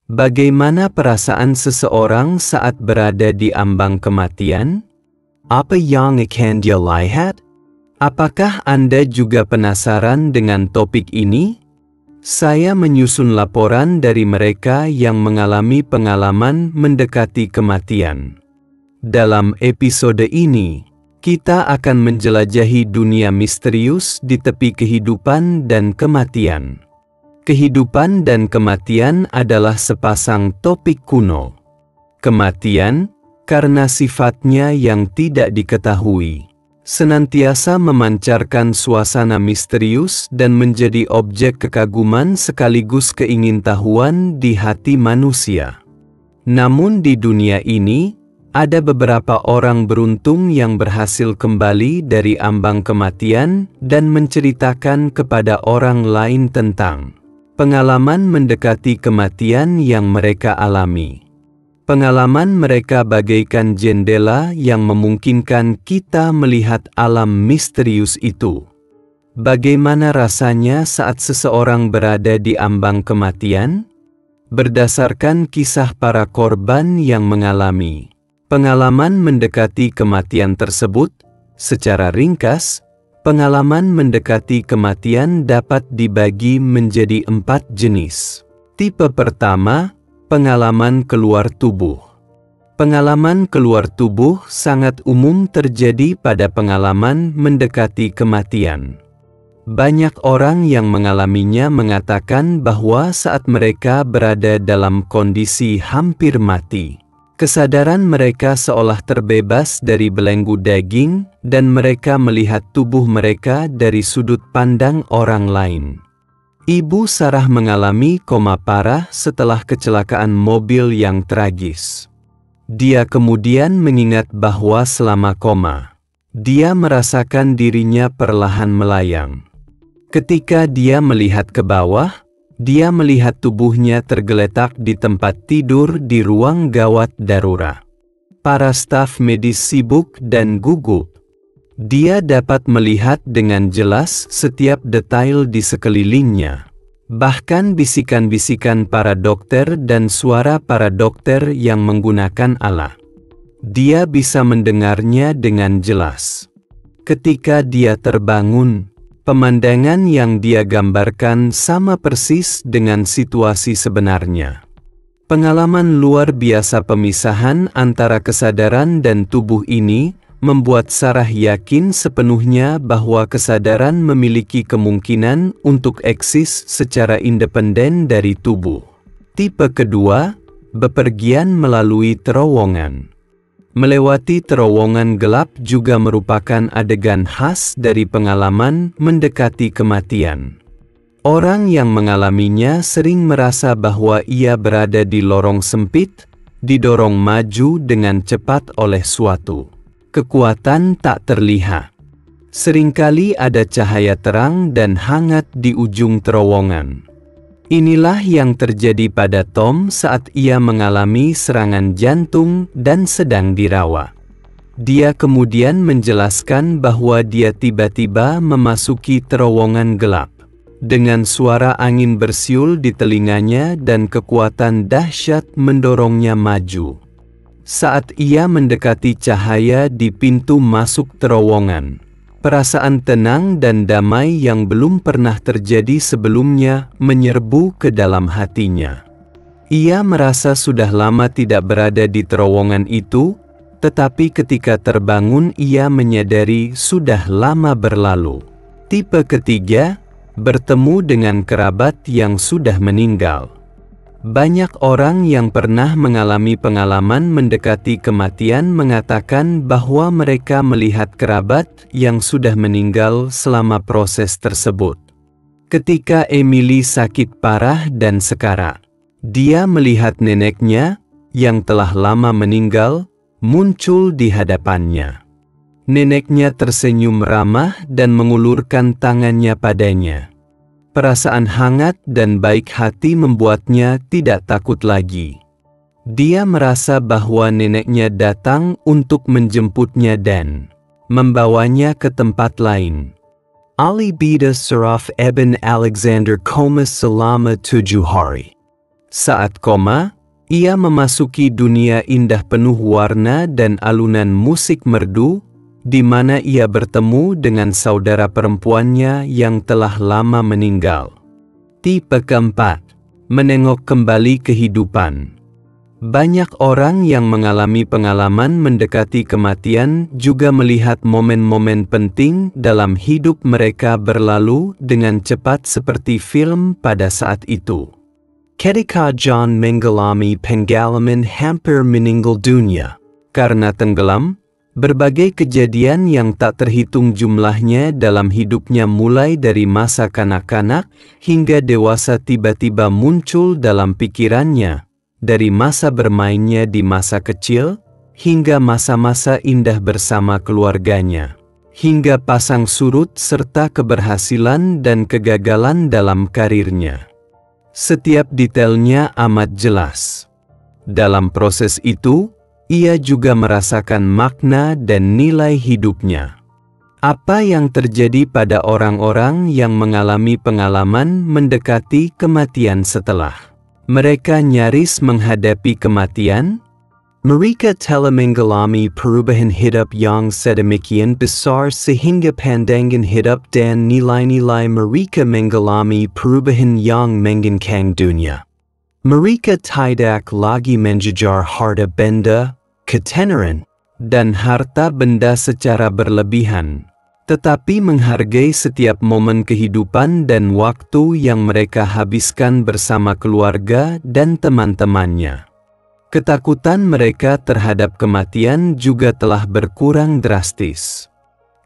Bagaimana perasaan seseorang saat berada di ambang kematian? Apa yang akan dia lihat? Apakah Anda juga penasaran dengan topik ini? Saya menyusun laporan dari mereka yang mengalami pengalaman mendekati kematian. Dalam episode ini, kita akan menjelajahi dunia misterius di tepi kehidupan dan kematian. Kehidupan dan kematian adalah sepasang topik kuno. Kematian, karena sifatnya yang tidak diketahui, senantiasa memancarkan suasana misterius dan menjadi objek kekaguman sekaligus keingintahuan di hati manusia. Namun di dunia ini, ada beberapa orang beruntung yang berhasil kembali dari ambang kematian dan menceritakan kepada orang lain tentang pengalaman mendekati kematian yang mereka alami. Pengalaman mereka bagaikan jendela yang memungkinkan kita melihat alam misterius itu. Bagaimana rasanya saat seseorang berada di ambang kematian? Berdasarkan kisah para korban yang mengalami pengalaman mendekati kematian tersebut, secara ringkas, pengalaman mendekati kematian dapat dibagi menjadi 4 jenis. Tipe pertama, pengalaman keluar tubuh. Pengalaman keluar tubuh sangat umum terjadi pada pengalaman mendekati kematian. Banyak orang yang mengalaminya mengatakan bahwa saat mereka berada dalam kondisi hampir mati, kesadaran mereka seolah terbebas dari belenggu daging dan mereka melihat tubuh mereka dari sudut pandang orang lain. Ibu Sarah mengalami koma parah setelah kecelakaan mobil yang tragis. Dia kemudian mengingat bahwa selama koma, dia merasakan dirinya perlahan melayang. Ketika dia melihat ke bawah, dia melihat tubuhnya tergeletak di tempat tidur di ruang gawat darurat. Para staf medis sibuk dan gugup. Dia dapat melihat dengan jelas setiap detail di sekelilingnya. Bahkan bisikan-bisikan para dokter dan suara para dokter yang menggunakan alat. Dia bisa mendengarnya dengan jelas. Ketika dia terbangun, pemandangan yang dia gambarkan sama persis dengan situasi sebenarnya. Pengalaman luar biasa pemisahan antara kesadaran dan tubuh ini membuat Sarah yakin sepenuhnya bahwa kesadaran memiliki kemungkinan untuk eksis secara independen dari tubuh. Tipe kedua, bepergian melalui terowongan. Melewati terowongan gelap juga merupakan adegan khas dari pengalaman mendekati kematian. Orang yang mengalaminya sering merasa bahwa ia berada di lorong sempit, didorong maju dengan cepat oleh suatu kekuatan tak terlihat. Seringkali ada cahaya terang dan hangat di ujung terowongan. Inilah yang terjadi pada Tom saat ia mengalami serangan jantung dan sedang dirawat. Dia kemudian menjelaskan bahwa dia tiba-tiba memasuki terowongan gelap. Dengan suara angin bersiul di telinganya dan kekuatan dahsyat mendorongnya maju. Saat ia mendekati cahaya di pintu masuk terowongan, perasaan tenang dan damai yang belum pernah terjadi sebelumnya menyerbu ke dalam hatinya. Ia merasa sudah lama tidak berada di terowongan itu, tetapi ketika terbangun ia menyadari sudah lama berlalu. Tipe ketiga, bertemu dengan kerabat yang sudah meninggal. Banyak orang yang pernah mengalami pengalaman mendekati kematian mengatakan bahwa mereka melihat kerabat yang sudah meninggal selama proses tersebut. Ketika Emily sakit parah dan sekarat, dia melihat neneknya yang telah lama meninggal muncul di hadapannya. Neneknya tersenyum ramah dan mengulurkan tangannya padanya. Perasaan hangat dan baik hati membuatnya tidak takut lagi. Dia merasa bahwa neneknya datang untuk menjemputnya dan membawanya ke tempat lain. Ali Bida Saraf Eben Alexander Komas Selama 7 Hari. Saat koma, ia memasuki dunia indah penuh warna dan alunan musik merdu, di mana ia bertemu dengan saudara perempuannya yang telah lama meninggal. Tipe keempat, menengok kembali kehidupan. Banyak orang yang mengalami pengalaman mendekati kematian juga melihat momen-momen penting dalam hidup mereka berlalu dengan cepat seperti film pada saat itu. Ketika John mengalami pengalaman hampir meninggal dunia karena tenggelam, berbagai kejadian yang tak terhitung jumlahnya dalam hidupnya mulai dari masa kanak-kanak hingga dewasa tiba-tiba muncul dalam pikirannya. Dari masa bermainnya di masa kecil, hingga masa-masa indah bersama keluarganya, hingga pasang surut serta keberhasilan dan kegagalan dalam karirnya. Setiap detailnya amat jelas. Dalam proses itu, ia juga merasakan makna dan nilai hidupnya. Apa yang terjadi pada orang-orang yang mengalami pengalaman mendekati kematian setelah mereka nyaris menghadapi kematian? Mereka telah mengalami perubahan hidup yang sedemikian besar sehingga pandangan hidup dan nilai-nilai mereka mengalami perubahan yang mengguncang dunia. Mereka tidak lagi mengejar harta benda, ketenaran, dan harta benda secara berlebihan, tetapi menghargai setiap momen kehidupan dan waktu yang mereka habiskan bersama keluarga dan teman-temannya. Ketakutan mereka terhadap kematian juga telah berkurang drastis.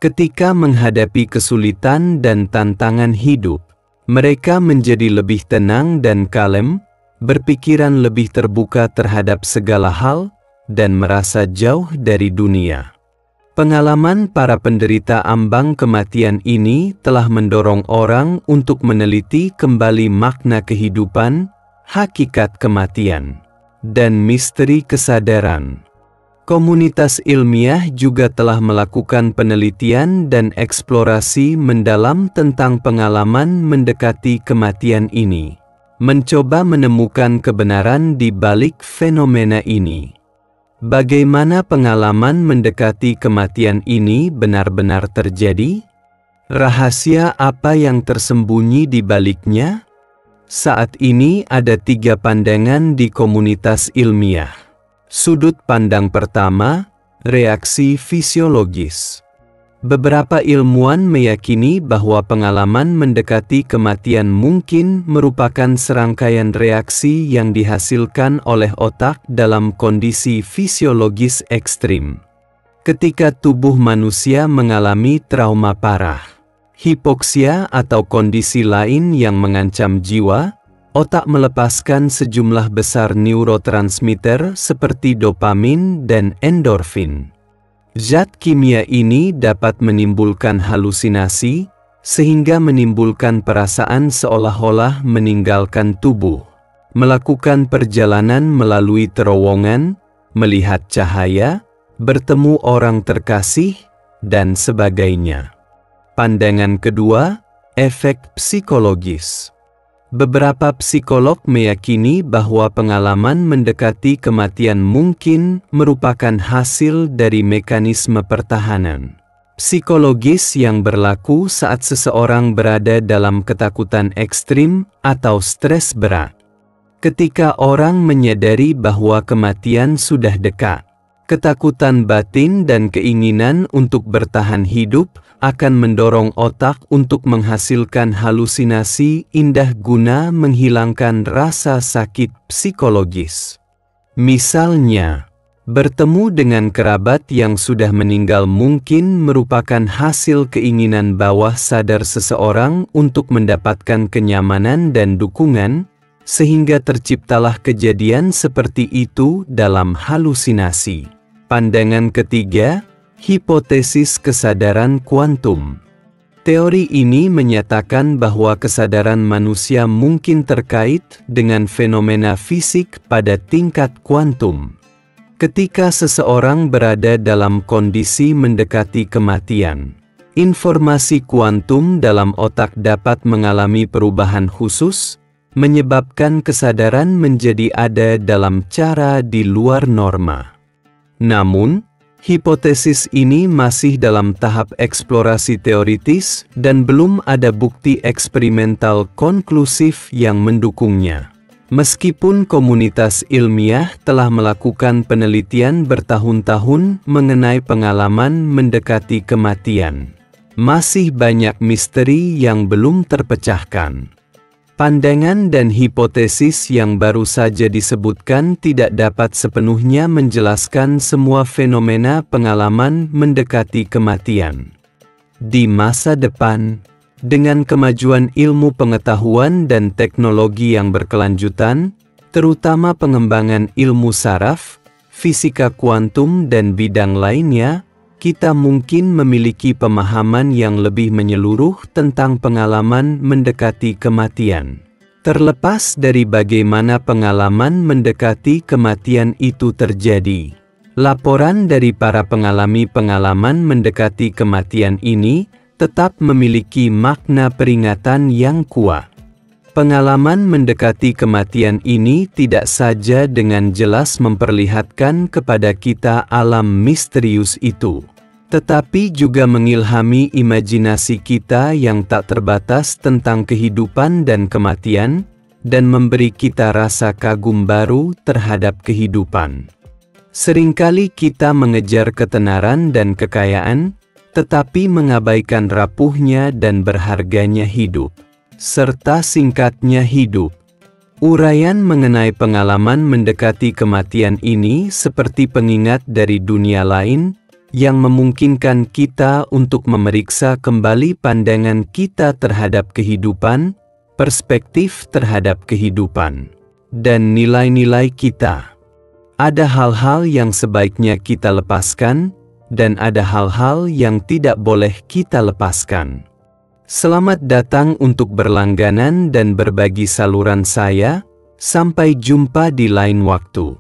Ketika menghadapi kesulitan dan tantangan hidup, mereka menjadi lebih tenang dan kalem, berpikiran lebih terbuka terhadap segala hal, dan merasa jauh dari dunia. Pengalaman para penderita ambang kematian ini telah mendorong orang untuk meneliti kembali makna kehidupan, hakikat kematian, dan misteri kesadaran. Komunitas ilmiah juga telah melakukan penelitian dan eksplorasi mendalam tentang pengalaman mendekati kematian ini, mencoba menemukan kebenaran di balik fenomena ini. Bagaimana pengalaman mendekati kematian ini benar-benar terjadi? Rahasia apa yang tersembunyi di baliknya? Saat ini ada 3 pandangan di komunitas ilmiah. Sudut pandang pertama, reaksi fisiologis. Beberapa ilmuwan meyakini bahwa pengalaman mendekati kematian mungkin merupakan serangkaian reaksi yang dihasilkan oleh otak dalam kondisi fisiologis ekstrim. Ketika tubuh manusia mengalami trauma parah, hipoksia atau kondisi lain yang mengancam jiwa, otak melepaskan sejumlah besar neurotransmitter seperti dopamin dan endorfin. Zat kimia ini dapat menimbulkan halusinasi, sehingga menimbulkan perasaan seolah-olah meninggalkan tubuh, melakukan perjalanan melalui terowongan, melihat cahaya, bertemu orang terkasih, dan sebagainya. Pandangan kedua, efek psikologis. Beberapa psikolog meyakini bahwa pengalaman mendekati kematian mungkin merupakan hasil dari mekanisme pertahanan psikologis yang berlaku saat seseorang berada dalam ketakutan ekstrim atau stres berat. Ketika orang menyadari bahwa kematian sudah dekat, ketakutan batin dan keinginan untuk bertahan hidup akan mendorong otak untuk menghasilkan halusinasi indah guna menghilangkan rasa sakit psikologis. Misalnya, bertemu dengan kerabat yang sudah meninggal mungkin merupakan hasil keinginan bawah sadar seseorang untuk mendapatkan kenyamanan dan dukungan, sehingga terciptalah kejadian seperti itu dalam halusinasi. Pandangan ketiga, hipotesis kesadaran kuantum. Teori ini menyatakan bahwa kesadaran manusia mungkin terkait dengan fenomena fisik pada tingkat kuantum. Ketika seseorang berada dalam kondisi mendekati kematian, informasi kuantum dalam otak dapat mengalami perubahan khusus, menyebabkan kesadaran menjadi ada dalam cara di luar norma. Namun, hipotesis ini masih dalam tahap eksplorasi teoritis dan belum ada bukti eksperimental konklusif yang mendukungnya. Meskipun komunitas ilmiah telah melakukan penelitian bertahun-tahun mengenai pengalaman mendekati kematian, masih banyak misteri yang belum terpecahkan. Pandangan dan hipotesis yang baru saja disebutkan tidak dapat sepenuhnya menjelaskan semua fenomena pengalaman mendekati kematian. Di masa depan, dengan kemajuan ilmu pengetahuan dan teknologi yang berkelanjutan, terutama pengembangan ilmu saraf, fisika kuantum dan bidang lainnya, kita mungkin memiliki pemahaman yang lebih menyeluruh tentang pengalaman mendekati kematian. Terlepas dari bagaimana pengalaman mendekati kematian itu terjadi, laporan dari para pengalami pengalaman mendekati kematian ini tetap memiliki makna peringatan yang kuat. Pengalaman mendekati kematian ini tidak saja dengan jelas memperlihatkan kepada kita alam misterius itu, tetapi juga mengilhami imajinasi kita yang tak terbatas tentang kehidupan dan kematian, dan memberi kita rasa kagum baru terhadap kehidupan. Seringkali kita mengejar ketenaran dan kekayaan, tetapi mengabaikan rapuhnya dan berharganya hidup, serta singkatnya hidup. Uraian mengenai pengalaman mendekati kematian ini seperti pengingat dari dunia lain, yang memungkinkan kita untuk memeriksa kembali pandangan kita terhadap kehidupan, perspektif terhadap kehidupan, dan nilai-nilai kita. Ada hal-hal yang sebaiknya kita lepaskan, dan ada hal-hal yang tidak boleh kita lepaskan. Selamat datang untuk berlangganan dan berbagi saluran saya. Sampai jumpa di lain waktu.